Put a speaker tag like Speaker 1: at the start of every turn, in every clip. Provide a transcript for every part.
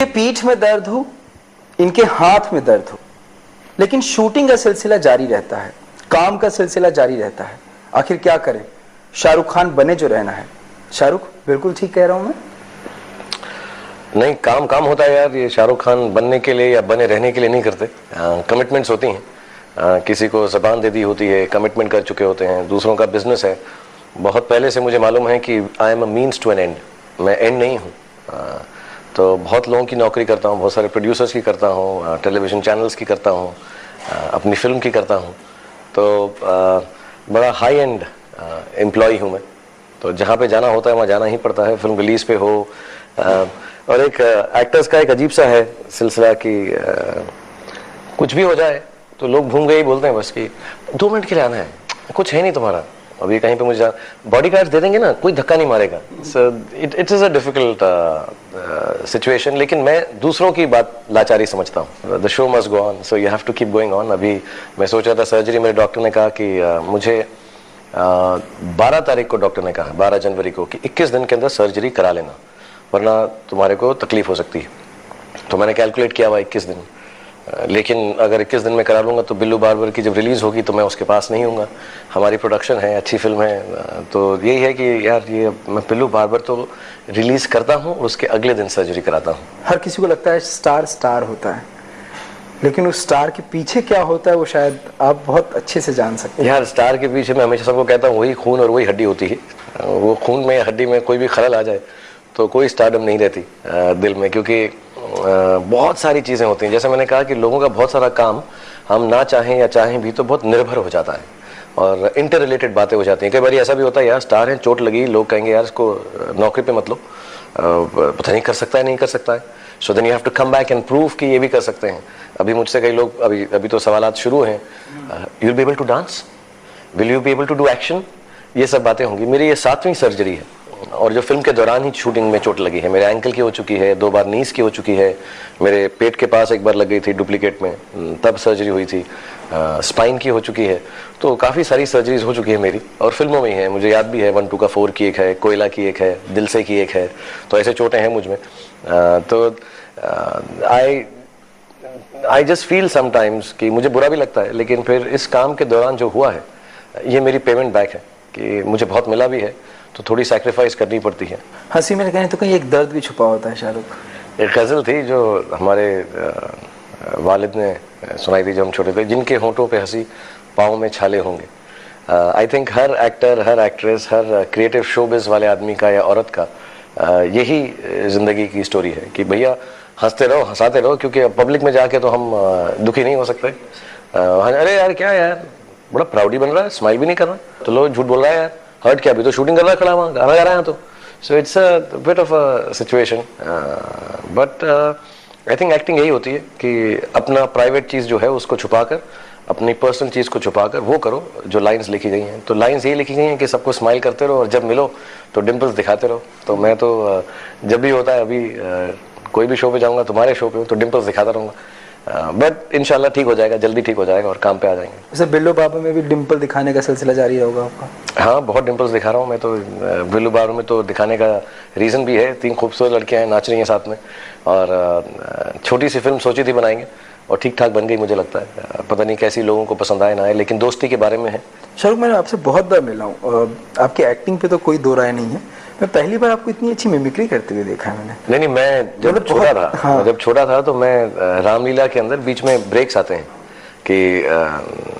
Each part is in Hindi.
Speaker 1: इनके पीठ में दर्द हो, इनके हाथ में दर्द हो, लेकिन शूटिंग का सिलसिला जारी रहता है, काम का सिलसिला जारी रहता है। आखिर क्या करें? शाहरुख खान बने जो रहना है। शाहरुख, बिल्कुल ठीक कह रहा हूं मैं?
Speaker 2: नहीं, काम काम होता है यार। ये शाहरुख खान बनने के लिए या बने रहने के लिए नहीं करते। कमिटमेंट्स होती हैं। किसी को ज़बान दे दी होती है, कमिटमेंट कर चुके होते हैं। दूसरों का बिजनेस है। बहुत पहले से मुझे मालूम है कि I am a means to an end, मैं एंड नहीं हूँ। तो बहुत लोगों की नौकरी करता हूँ, बहुत सारे प्रोड्यूसर्स की करता हूँ, टेलीविज़न चैनल्स की करता हूँ, अपनी फिल्म की करता हूँ। तो बड़ा हाई एंड एम्प्लॉय हूँ मैं। तो जहाँ पे जाना होता है वहाँ जाना ही पड़ता है। फिल्म रिलीज़ पे हो, और एक एक्टर्स का एक अजीब सा है सिलसिला कि कुछ भी हो जाए तो लोग घूम गए ही बोलते हैं बस कि 2 मिनट के लिए आना है, कुछ है नहीं तुम्हारा। अभी कहीं पे मुझे बॉडीगार्ड्स दे देंगे ना, कोई धक्का नहीं मारेगा। So it is a difficult situation. लेकिन मैं दूसरों की बात लाचारी समझता हूँ। The show must go on, so you have to keep going on. अभी मैं सोच रहा था सर्जरी, मेरे डॉक्टर ने कहा कि मुझे 12 तारीख को डॉक्टर ने कहा, 12 जनवरी को, कि 21 दिन के अंदर सर्जरी करा लेना, वरना तुम्हारे को तकलीफ हो सकती है। तो मैंने कैलकुलेट किया हुआ 21 दिन, लेकिन अगर 21 दिन में करा लूँगा तो बिल्लू बार्बर की जब रिलीज़ होगी तो मैं उसके पास नहीं हूँगा। हमारी प्रोडक्शन है, अच्छी फिल्म है, तो यही है कि यार ये मैं बिल्लू बार्बर तो रिलीज़ करता हूँ, उसके अगले दिन सर्जरी कराता हूँ।
Speaker 1: हर किसी को लगता है स्टार स्टार होता है, लेकिन उस स्टार के पीछे क्या होता है वो शायद आप बहुत अच्छे से जान सकते हैं।
Speaker 2: यार स्टार के पीछे मैं हमेशा सबको कहता हूँ वही खून और वही हड्डी होती है। वो खून में या हड्डी में कोई भी खलल आ जाए तो कोई स्टारडम नहीं रहती दिल में, क्योंकि बहुत सारी चीज़ें होती हैं। जैसे मैंने कहा कि लोगों का बहुत सारा काम हम ना चाहें या चाहें भी तो बहुत निर्भर हो जाता है और इंटर रिलेटेड बातें हो जाती हैं। कई बार ऐसा भी होता है यार स्टार है, चोट लगी, लोग कहेंगे यार इसको नौकरी पे मत लो, पता नहीं कर सकता है, नहीं कर सकता है। So then you have to come back and prove कि ये भी कर सकते हैं। अभी मुझसे कई लोग, अभी तो सवालात शुरू हैं, you will be able to dance, will you be able to do action, ये सब बातें होंगी। मेरी ये 7वीं सर्जरी है और जो फिल्म के दौरान ही शूटिंग में चोट लगी है। मेरे एंकल की हो चुकी है, 2 बार नीज की हो चुकी है, मेरे पेट के पास एक बार लग गई थी डुप्लीकेट में, तब सर्जरी हुई थी, स्पाइन की हो चुकी है। तो काफ़ी सारी सर्जरीज हो चुकी है मेरी, और फिल्मों में ही है। मुझे याद भी है 1, 2 का 4 की एक है, कोयला की एक है, दिल से की एक है। तो ऐसे चोटें हैं मुझ में। तो आई जस्ट फील समटाइम्स कि मुझे बुरा भी लगता है, लेकिन फिर इस काम के दौरान जो हुआ है ये मेरी पेमेंट बैक है कि मुझे बहुत मिला भी है, तो थोड़ी सैक्रिफाइस करनी पड़ती है।
Speaker 1: हंसी में कहें तो कहीं एक दर्द भी छुपा होता है। शाहरुख,
Speaker 2: एक गज़ल थी जो हमारे वालिद ने सुनाई थी जब हम छोटे थे, जिनके होंठों पे हंसी पाँव में छाले होंगे। I think her actor, her actress, her creative showbiz वाले आदमी का या औरत का यही ज़िंदगी की स्टोरी है कि भैया हंसते रहो, हंसाते रहो, क्योंकि पब्लिक में जाके तो हम दुखी नहीं हो सकते। अरे यार क्या यार बड़ा प्राउडी बन रहा है, स्माइल भी नहीं कर रहा, तो लोग झूठ बोल रहा है यार, हर्ट क्या, अभी तो शूटिंग कर रहा है, खड़ा वहाँ गाना गा रहा है। तो so it's a bit of a situation, but I think acting यही होती है कि अपना प्राइवेट चीज़ जो है उसको छुपाकर, अपनी पर्सनल चीज़ को छुपाकर वो करो जो लाइंस लिखी गई हैं। तो लाइंस यही लिखी गई हैं कि सबको स्माइल करते रहो और जब मिलो तो डिम्पल्स दिखाते रहो। तो मैं तो जब भी होता है, अभी कोई भी शो पे जाऊँगा, तुम्हारे शो पे हो तो डिम्पल्स दिखाता रहूँगा। बट इंशाल्लाह ठीक हो जाएगा, जल्दी ठीक हो जाएगा और काम पे आ जाएंगे।
Speaker 1: जैसे बिल्लू बाबू में भी डिम्पल दिखाने का सिलसिला जारी होगा आपका?
Speaker 2: हाँ, बहुत डिम्पल्स दिखा रहा हूँ मैं तो। बिल्लू बाबू में तो दिखाने का रीज़न भी है, 3 खूबसूरत लड़कियाँ हैं, नाच रही हैं साथ में, और छोटी सी फिल्म सोची थी बनाएंगे और ठीक ठाक बन गई मुझे लगता है। पता नहीं कैसी लोगों को पसंद आए ना आए, लेकिन दोस्ती के बारे में है।
Speaker 1: शाहरुख, मैंने आपसे बहुत बार मिला हूँ, आपकी एक्टिंग पे तो कोई दो राय नहीं है। मैं पहली बार आपको इतनी अच्छी मिमिक्री करते हुए देखा है मैंने।
Speaker 2: नहीं, मैं जब छोटा था, हाँ। जब छोटा था तो मैं रामलीला के अंदर बीच में ब्रेक्स आते हैं कि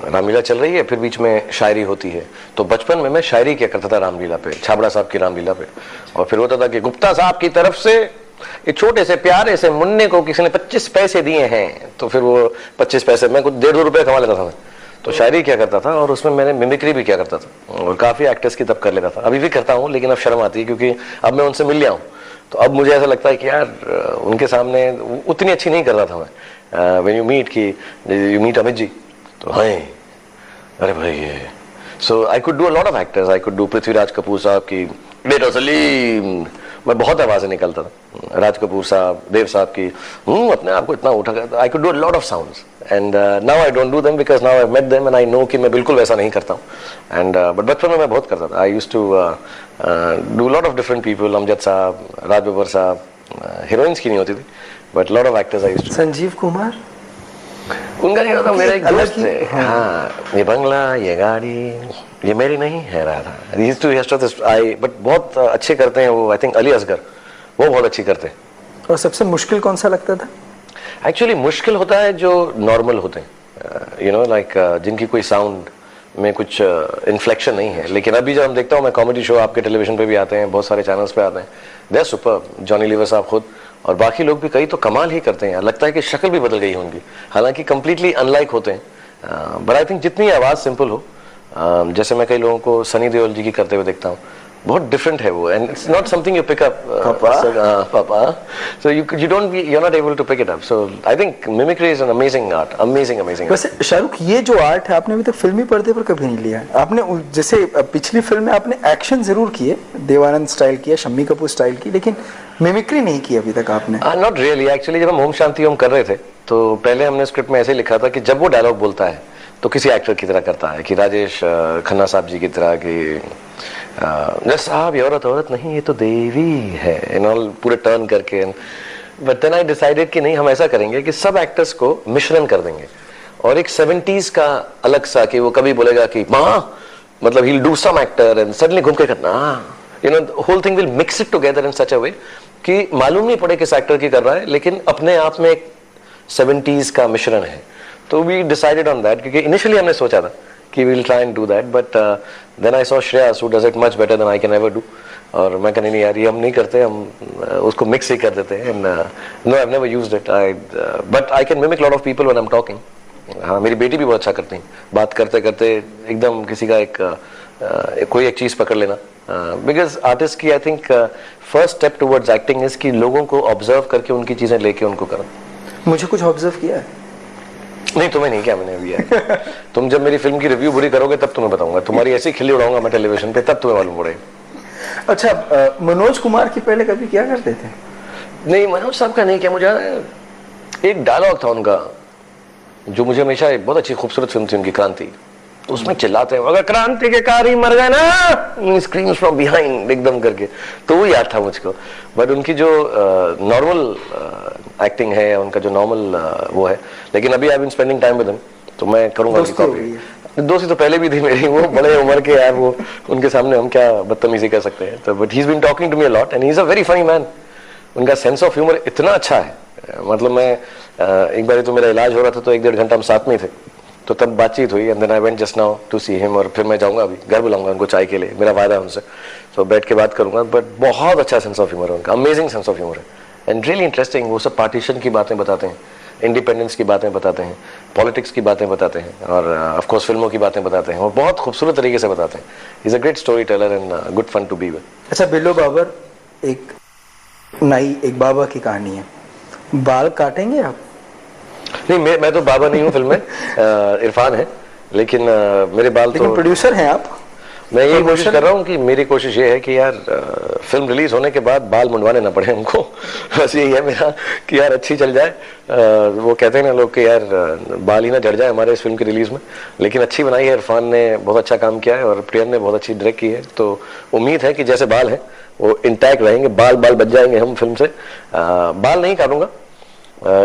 Speaker 2: रामलीला चल रही है, फिर बीच में शायरी होती है। तो बचपन में मैं शायरी किया करता था रामलीला पे, छाबड़ा साहब की रामलीला पे। और फिर होता था कि गुप्ता साहब की तरफ से एक छोटे से प्यारे से मुन्ने को किसी ने 25 पैसे दिए हैं, तो फिर वो 25 पैसे मैं कुछ 1.5 रुपये कमा लेता था मैं। तो शायरी क्या करता था और उसमें मैंने मिमिक्री भी किया करता था और काफ़ी एक्टर्स की तब कर लेता था। अभी भी करता हूँ, लेकिन अब शर्म आती है क्योंकि अब मैं उनसे मिल लिया हूँ। तो अब मुझे ऐसा लगता है कि यार उनके सामने उतनी अच्छी नहीं कर रहा था मैं। When you meet Amit ji, तो हाँ अरे भाई ये, so I could do a lot of actors. I could do Prithviraj Kapoor साहब की बेटा सलीम, मैं बहुत आवाज़ें निकलता था। राज कपूर साहब, देव साहब की, अपने आप को इतना उठा कर, I could do a lot of sounds and now I don't do them because now I met them and I know कि मैं बिल्कुल वैसा नहीं करता हूँ। एंड बट बचपन में मैं बहुत करता था। I used to do lot of different people, Amjad sahab, Raj Babbar sahab, heroines की नहीं होती थी, but lot of actors I used to.
Speaker 1: Sanjeev Kumar,
Speaker 2: उनका नहीं होता, मेरा एक
Speaker 1: अलग
Speaker 2: दोस्त
Speaker 1: ही,
Speaker 2: है। हाँ, ये बंगला, ये गाड़ी, ये मेरी नहीं है राधा। बट बहुत अच्छे करते हैं वो। आई थिंक अली असगर, वो बहुत अच्छी करते हैं।
Speaker 1: और सबसे मुश्किल कौन सा लगता था?
Speaker 2: एक्चुअली मुश्किल होता है जो नॉर्मल होते हैं, यू नो, लाइक जिनकी कोई साउंड में कुछ इन्फ्लेक्शन नहीं है। लेकिन अभी जब हम देखता हूँ, मैं कॉमेडी शो आपके टेलीविजन पे भी आते हैं, बहुत सारे चैनल्स पे आते हैं, they are super. Johnny Lever sahab खुद और बाकी लोग भी कई तो कमाल ही करते हैं, लगता है कि शक्ल भी बदल गई होंगी, हालांकि कंप्लीटली अनलाइक होते हैं। बट आई थिंक जितनी आवाज़ सिंपल हो, जैसे मैं कई लोगों को सनी देओल जी की करते हुए देखता हूँ, बहुत डिफरेंट है वो, and it's not something you pick up पापा, so you don't be, you are not able to pick it up. So I think mimicry is an amazing art, amazing.
Speaker 1: वैसे शाहरुख, ये जो आर्ट है आपने अभी तक फिल्मी पर्दे पर कभी नहीं लिया। आपने जैसे पिछली फिल्म में आपने एक्शन जरूर किए, देवानंद स्टाइल किया, शम्मी कपूर स्टाइल की, लेकिन मिमिक्री नहीं की अभी तक आपने।
Speaker 2: Not really. एक्चुअली जब हम ओम शांति ओम कर रहे थे तो पहले हमने स्क्रिप्ट में ऐसे लिखा था कि जब वो डायलॉग बोलता है तो किसी एक्टर की तरह करता है, कि राजेश खन्ना साहब जी की तरह, कि साहब ये औरत नहीं, ये तो देवी है, इन ऑल पूरे टर्न करके। बट देन आई डिसाइडेड कि नहीं, हम ऐसा करेंगे कि सब एक्टर्स को मिश्रण कर देंगे और एक 70s का अलग सा, कि वो कभी बोलेगा कि माँ, मतलब he will do some actor and suddenly घूम के करना, you know, whole thing will mix it together in such a way कि मालूम नहीं पड़े किस एक्टर की कर रहा है, लेकिन अपने आप में एक 70s का मिश्रण है। तो वी डिसाइडेड ऑन दैट, क्योंकि इनिशियली हमने सोचा था कि we will try and do that, but then I saw Shreyas who does it much better than I can ever do, और मैं कहने नहीं यार ये हम नहीं करते, हम उसको मिक्स ही कर देते हैं। No, I have never used it, but I can mimic lot of people when I am talking. हाँ, मेरी बेटी भी बहुत अच्छा करती है, बात करते करते एकदम किसी का कोई एक चीज पकड़ लेना, बिकॉज आर्टिस्ट की I think first step towards acting is कि लोगों को ऑब्जर्व करके उनकी चीजें लेके उनको करना।
Speaker 1: मुझे कुछ ऑब्जर्व किया है?
Speaker 2: नहीं, तुम्हें नहीं किया मैंने अभी यार। तुम जब मेरी फिल्म की रिव्यू बुरी करोगे तब तुम्हें बताऊंगा, तुम्हारी ऐसी खिल्ली उड़ाऊंगा मैं टेलीविजन पे, तब तुम्हें मालूम पड़ेगा।
Speaker 1: अच्छा, मनोज कुमार की पहले कभी क्या करते थे?
Speaker 2: नहीं, मनोज साहब का नहीं किया। मुझे एक डायलॉग था उनका जो मुझे हमेशा, बहुत अच्छी खूबसूरत फिल्म थी उनकी, क्रांति, उसमें चिल्लाते हैं अगर क्रांति के कारी मर गए ना, स्क्रीम्स फ्रॉम बिहाइंड एकदम करके, तो वो याद था मुझको। बट उनकी जो नॉर्मल एक्टिंग है, उनका जो नॉर्मल वो है, लेकिन अभी I been spending time with him, तो मैं करूंगा उनकी कॉपी। दोस्ती तो पहले भी थी मेरी, वो बड़े उम्र के यार, वो उनके सामने हम क्या बदतमीजी कर सकते हैं। तो but he is been talking to me a lot and he is a very funny man. उनका सेंस ऑफ ह्यूमर इतना अच्छा है, मतलब मैं एक बार तो मेरा इलाज हो रहा था, तो 1-1.5 घंटा हम साथ में थे, तो तब बातचीत हुई, and then I went just now to see him, और फिर मैं जाऊंगा अभी, घर बुलाऊंगा उनको चाय के लिए, मेरा वायदा है उनसे, तो बैठ के बात करूंगा। बट बहुत अच्छा सेंस ऑफ ह्यूमर है उनका, अमेजिंग सेंस ऑफ ह्यूमर है, एंड रियली इंटरेस्टिंग। वो सब पार्टीशन की बातें बताते हैं, इंडिपेंडेंस की बातें बताते हैं, पॉलिटिक्स की बातें बताते हैं, और ऑफ कोर्स फिल्मों की बातें बताते हैं, वो बहुत खूबसूरत तरीके से बताते हैं। Is a great story teller and good fun to be with.
Speaker 1: अच्छा, बिल्लो बाबर एक नई, एक बाबा की कहानी है, बाल काटेंगे आप?
Speaker 2: नहीं, मैं तो बाबा नहीं हूँ फिल्म में, इरफान है, लेकिन मेरे बाल तो,
Speaker 1: प्रोड्यूसर हैं आप।
Speaker 2: मैं यही कोशिश कर रहा हूँ कि मेरी कोशिश ये है कि यार फिल्म रिलीज होने के बाद बाल मुंडवाने ना पड़े हमको, बस यही है मेरा, कि यार अच्छी चल जाए। वो कहते हैं ना लोग कि यार बाल ही ना झड़ जाए हमारे इस फिल्म की रिलीज में, लेकिन अच्छी बनाई है, इरफान ने बहुत अच्छा काम किया है और प्रियन ने बहुत अच्छी डायरेक्ट की है, तो उम्मीद है कि जैसे बाल हैं वो इंटैक्ट रहेंगे, बाल बच जाएंगे हम फिल्म से। बाल नहीं काटूंगा,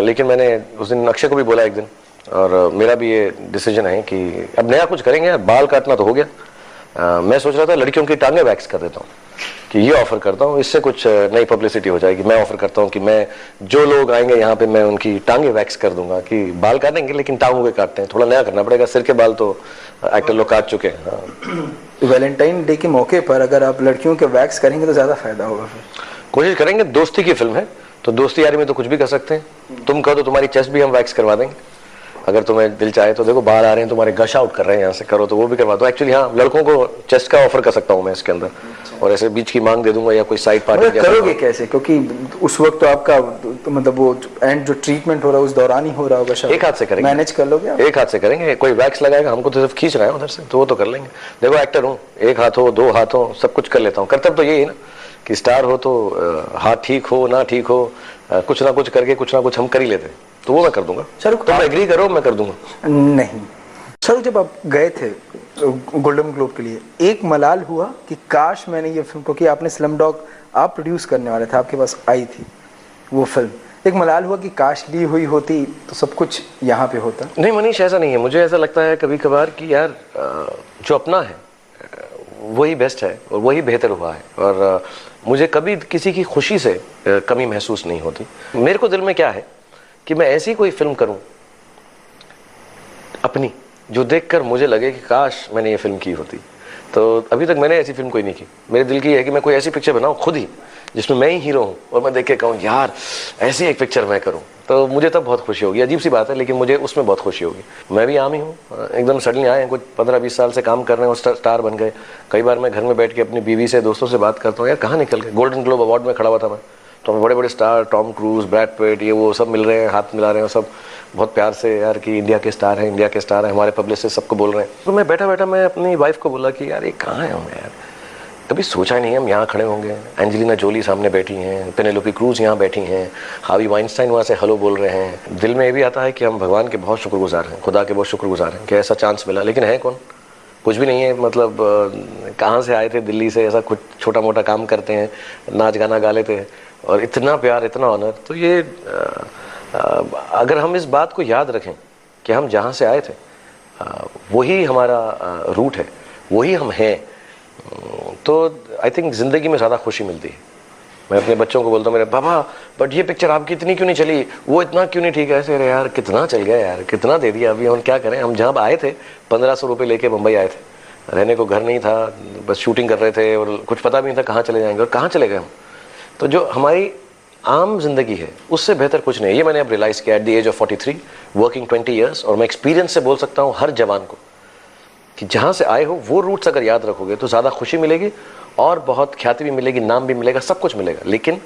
Speaker 2: लेकिन मैंने उस दिन अक्षय को भी बोला एक दिन, और मेरा भी ये डिसीजन है कि अब नया कुछ करेंगे, बाल काटना तो हो गया। मैं सोच रहा था लड़कियों की टांगे वैक्स कर देता हूँ, कि ये ऑफर करता हूँ, इससे कुछ नई पब्लिसिटी हो जाएगी। मैं ऑफर करता हूँ कि मैं, जो लोग आएंगे यहाँ पे, मैं उनकी टांगे वैक्स कर दूंगा, कि बाल काटेंगे लेकिन टांगों के काटते हैं, थोड़ा नया करना पड़ेगा, सिर के बाल तो एक्टर लोग काट चुके हैं। हाँ।
Speaker 1: वैलेंटाइन डे के मौके पर अगर आप लड़कियों के वैक्स करेंगे तो ज्यादा फायदा होगा। फिर
Speaker 2: कोशिश करेंगे, दोस्ती की फिल्म है तो दोस्ती यारी में तो कुछ भी कर सकते हैं। तुम कहो तो तुम्हारी चेस्ट भी हम वैक्स करवा देंगे, अगर तुम्हें दिल चाहे तो। देखो बाहर आ रहे हैं तुम्हारे, गश आउट कर रहे हैं यहाँ से, करो तो वो भी करवा दो। एक्चुअली हाँ, लड़कों को चेस्ट का ऑफर कर सकता हूँ मैं इसके अंदर, और ऐसे बीच की मांग दे दूंगा, या कोई साइड पार्टी।
Speaker 1: करोगे कैसे? क्योंकि उस वक्त तो आपका तो मतलब वो एंड जो ट्रीटमेंट हो रहा है उस दौरान ही हो रहा होगा।
Speaker 2: एक हाथ से करेंगे,
Speaker 1: मैनेज कर लोगे? एक
Speaker 2: हाथ से करेंगे, कोई वैक्स लगाएगा, हमको तो सिर्फ खींच रहा है उधर से, तो वो तो कर लेंगे। देखो एक्टर हूँ, एक हाथ हो, 2 हाथ हो, सब कुछ कर लेता हूँ। कर्तव्य तो यही है ना कि स्टार हो तो हाथ ठीक हो ना ठीक हो, कुछ ना कुछ करके कुछ ना कुछ हम कर ही लेते हैं, तो वो मैं कर दूंगा। चलो तुम एग्री करो, मैं कर दूंगा।
Speaker 1: नहीं सर, जब आप गए थे गोल्डन ग्लोब के लिए, एक मलाल हुआ कि काश मैंने ये फिल्म, क्योंकि आपने स्लम डॉग आप प्रोड्यूस करने वाले थे, आपके पास आई थी वो फिल्म, एक मलाल हुआ कि काश ली हुई होती तो सब कुछ यहाँ पे होता?
Speaker 2: नहीं मनीष, ऐसा नहीं है। मुझे ऐसा लगता है कभी कभार कि यार जो अपना है वही बेस्ट है और वही बेहतर हुआ है, और मुझे कभी किसी की खुशी से कमी महसूस नहीं होती। मेरे को दिल में क्या है कि मैं ऐसी कोई फिल्म करूं अपनी जो देखकर मुझे लगे कि काश मैंने ये फिल्म की होती। तो अभी तक मैंने ऐसी फिल्म कोई नहीं की। मेरे दिल की है कि मैं कोई ऐसी पिक्चर बनाऊं खुद ही जिसमें मैं ही हीरो हूं और मैं देख के कहूं यार ऐसी एक पिक्चर मैं करूं, तो मुझे तब बहुत खुशी होगी। अजीब सी बात है लेकिन मुझे उसमें बहुत खुशी होगी। मैं भी आम ही हूँ, एकदम सडनली आए हैं, कुछ 15-20 साल से काम कर रहे हैं और स्टार बन गए। कई बार मैं घर में बैठ के अपनी बीवी से, दोस्तों से बात करता हूँ, यार कहाँ निकल गए। गोल्डन ग्लोब अवार्ड में खड़ा हुआ था मैं, तो बड़े बड़े star Tom cruise, Brad Pitt, ये वो सब मिल रहे हैं, हाथ मिला रहे हैं सब बहुत प्यार से, यार कि इंडिया के स्टार हैं, इंडिया के स्टार हैं। हमारे पब्लिसिस्ट सबको बोल रहे हैं। तो मैं बैठा बैठा मैं अपनी वाइफ को बोला कि यार ये कहाँ है हम यार, कभी सोचा नहीं हम यहाँ खड़े होंगे। एंजेलिना जोली सामने बैठी हैं, पेनेलोपी क्रूज यहाँ बैठी हैं, हार्वी वाइनस्टाइन वहाँ से हेलो बोल रहे हैं। दिल में ये भी आता है कि हम भगवान के बहुत शुक्रगुजार हैं, खुदा के बहुत शुक्रगुजार हैं कि ऐसा चांस मिला। लेकिन है कौन, कुछ भी नहीं है। मतलब कहाँ से आए थे, दिल्ली से, ऐसा कुछ छोटा मोटा काम करते हैं, नाच गाना गा लेते हैं, और इतना प्यार, इतना ऑनर। तो ये अगर हम इस बात को याद रखें कि हम जहाँ से आए थे वही हमारा रूट है, वही हम हैं, तो आई थिंक ज़िंदगी में ज़्यादा खुशी मिलती है। मैं अपने बच्चों को बोलता हूँ, मेरे पापा बट ये पिक्चर आपकी इतनी क्यों नहीं चली, वो इतना क्यों नहीं ठीक है। ऐसे यार कितना चल गया यार, कितना दे दिया, अभी हम क्या करें। हम जहाँ आए थे 1500 रुपये लेके मुंबई आए थे, रहने को घर नहीं था, बस शूटिंग कर रहे थे और कुछ पता भी नहीं था कहाँ चले जाएंगे और कहाँ चले गए हम। तो जो हमारी आम जिंदगी है उससे बेहतर कुछ नहीं। ये मैंने अब रियलाइज़ किया at the age of 43, working 20 years, और मैं एक्सपीरियंस से बोल सकता हूँ हर जवान को कि जहाँ से आए हो वो रूट्स अगर याद रखोगे तो ज़्यादा खुशी मिलेगी, और बहुत ख्याति भी मिलेगी, नाम भी मिलेगा, सब कुछ मिलेगा। लेकिन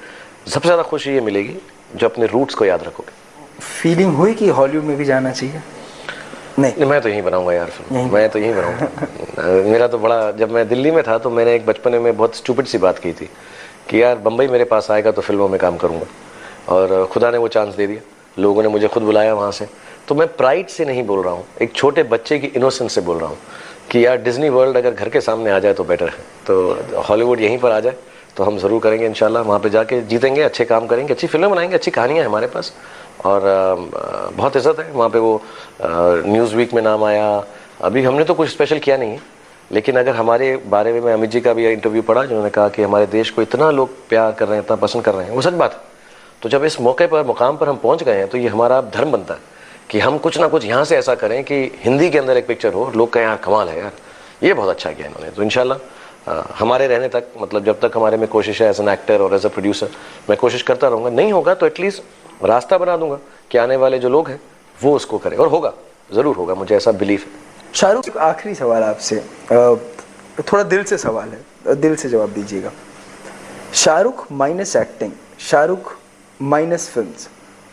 Speaker 2: सबसे ज़्यादा खुशी ये मिलेगी जो अपने रूट्स को याद रखोगे।
Speaker 1: फीलिंग हुई कि हॉलीवुड में भी जाना चाहिए? नहीं,
Speaker 2: मैं तो यहीं बनाऊंगा यार फिल्म, मैं तो यहीं बनाऊंगा। मेरा तो बड़ा, जब मैं दिल्ली में था तो मैंने एक बचपन में बहुत स्टूपिड सी बात की थी कि यार बम्बई मेरे पास आएगा तो फिल्मों में काम करूंगा, और खुदा ने वो चांस दे दिया। लोगों ने मुझे खुद बुलाया वहाँ से। तो मैं प्राइड से नहीं बोल रहा हूँ, एक छोटे बच्चे की इनोसेंस से बोल रहा हूँ कि यार डिज्नी वर्ल्ड अगर घर के सामने आ जाए तो बेटर है। तो हॉलीवुड यहीं पर आ जाए तो हम ज़रूर करेंगे इंशाल्लाह। वहाँ पे जाके जीतेंगे, अच्छे काम करेंगे, अच्छी फिल्में बनाएंगे, अच्छी कहानियाँ हैं हमारे पास, और बहुत इज़्ज़त है वहाँ पे। वो न्यूज़ वीक में नाम आया। अभी हमने तो कुछ स्पेशल किया नहीं है, लेकिन अगर हमारे बारे में, मैं अमित जी का भी इंटरव्यू पढ़ा जिन्होंने कहा कि हमारे देश को इतना लोग प्यार कर रहे हैं, इतना पसंद कर रहे हैं, वो सच बात है। तो जब इस मौके पर, मुकाम पर हम पहुँच गए हैं तो ये हमारा धर्म बनता है कि हम कुछ ना कुछ यहाँ से ऐसा करें कि हिंदी के अंदर एक पिक्चर हो, लोग कहें यार कमाल है यार, ये बहुत अच्छा किया इन्होंने। तो इंशाल्लाह हमारे रहने तक, मतलब जब तक हमारे में कोशिश है एज एन एक्टर और एज अ प्रोड्यूसर, मैं कोशिश करता रहूँगा। नहीं होगा तो एटलीस्ट रास्ता बना दूंगा कि आने वाले जो लोग हैं वो उसको करें, और होगा, ज़रूर होगा, मुझे ऐसा बिलीफ है।
Speaker 1: शाहरुख, आखिरी सवाल आपसे, थोड़ा दिल से सवाल है, दिल से जवाब दीजिएगा। Shahrukh minus acting, Shahrukh minus films,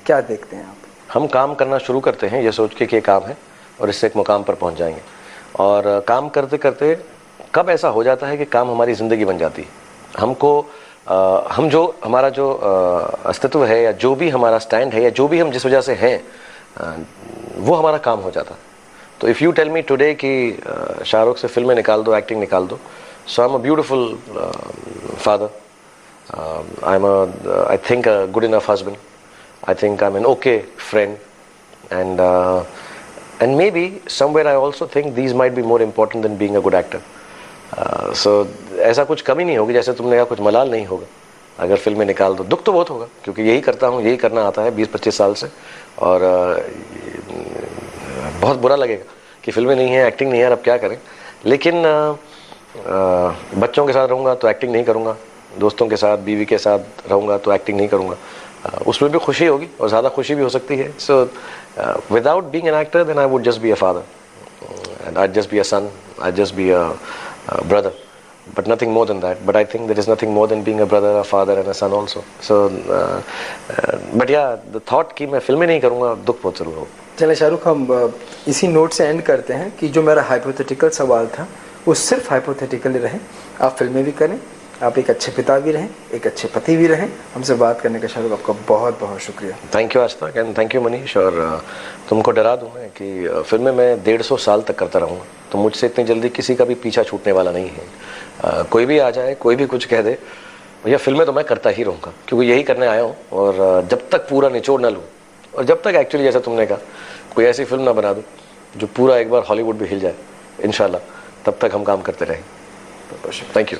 Speaker 1: क्या देखते हैं आप?
Speaker 2: हम काम करना शुरू करते हैं ये सोच के कि ये काम है और इससे एक मुकाम पर पहुंच जाएंगे, और काम करते करते कब ऐसा हो जाता है कि काम हमारी ज़िंदगी बन जाती है। हमको हम जो हमारा जो अस्तित्व है, या जो भी हमारा स्टैंड है, या जो भी हम जिस वजह से हैं, वो हमारा काम हो जाता है। तो if you tell me today कि शाहरुख से फिल्में निकाल दो, एक्टिंग निकाल दो, so I am a beautiful father, I am I think a good enough husband, I think I'm an okay friend, and maybe somewhere I also think these might be more important than being a good actor. So ऐसा कुछ कमी नहीं होगी, जैसे तुमने कहा कुछ मलाल नहीं होगा अगर फिल्में निकाल दो। दुख तो बहुत होगा क्योंकि यही करता हूँ, यही करना आता है 20-25 साल से, और बहुत बुरा लगेगा कि फिल्में नहीं है, एक्टिंग नहीं है, अब क्या करें। लेकिन बच्चों के साथ रहूँगा तो एक्टिंग नहीं करूँगा, दोस्तों के साथ, बीवी के साथ रहूँगा तो एक्टिंग नहीं करूँगा, उसमें भी खुशी होगी और ज़्यादा खुशी भी हो सकती है। So without being an actor then I would just be a father, and I just be a son, I just be a brother, but nothing more than that. But I think there is nothing more than being a brother, a father and a son also. So but yeah, the thought कि मैं फिल्में नहीं करूँगा, दुख बहुत ज़रूर होगा।
Speaker 1: चले शाहरुख, हम इसी नोट से एंड करते हैं कि जो मेरा हाइपोथेटिकल सवाल था वो सिर्फ हाइपोथेटिकल रहे। आप फिल्में भी करें, आप एक अच्छे पिता भी रहें, एक अच्छे पति भी रहें। हमसे बात करने का शाहरुख आपका बहुत बहुत शुक्रिया।
Speaker 2: Thank you Aastha, and thank you Manish. और तुमको डरा दूँ मैं कि फिल्में मैं 150 साल तक करता रहूँगा, तो मुझसे इतनी जल्दी किसी का भी पीछा छूटने वाला नहीं है। कोई भी आ जाए, कोई भी कुछ कह दे, भैया फिल्में तो मैं करता ही रहूँगा, क्योंकि यही करने आया हूँ। और जब तक पूरा निचोड़ ना लूँ, और जब तक एक्चुअली जैसा तुमने कहा कोई ऐसी फिल्म ना बना दूँ जो पूरा एक बार हॉलीवुड भी हिल जाए, इंशाल्लाह, तब तक हम काम करते रहेंगे। Thank you.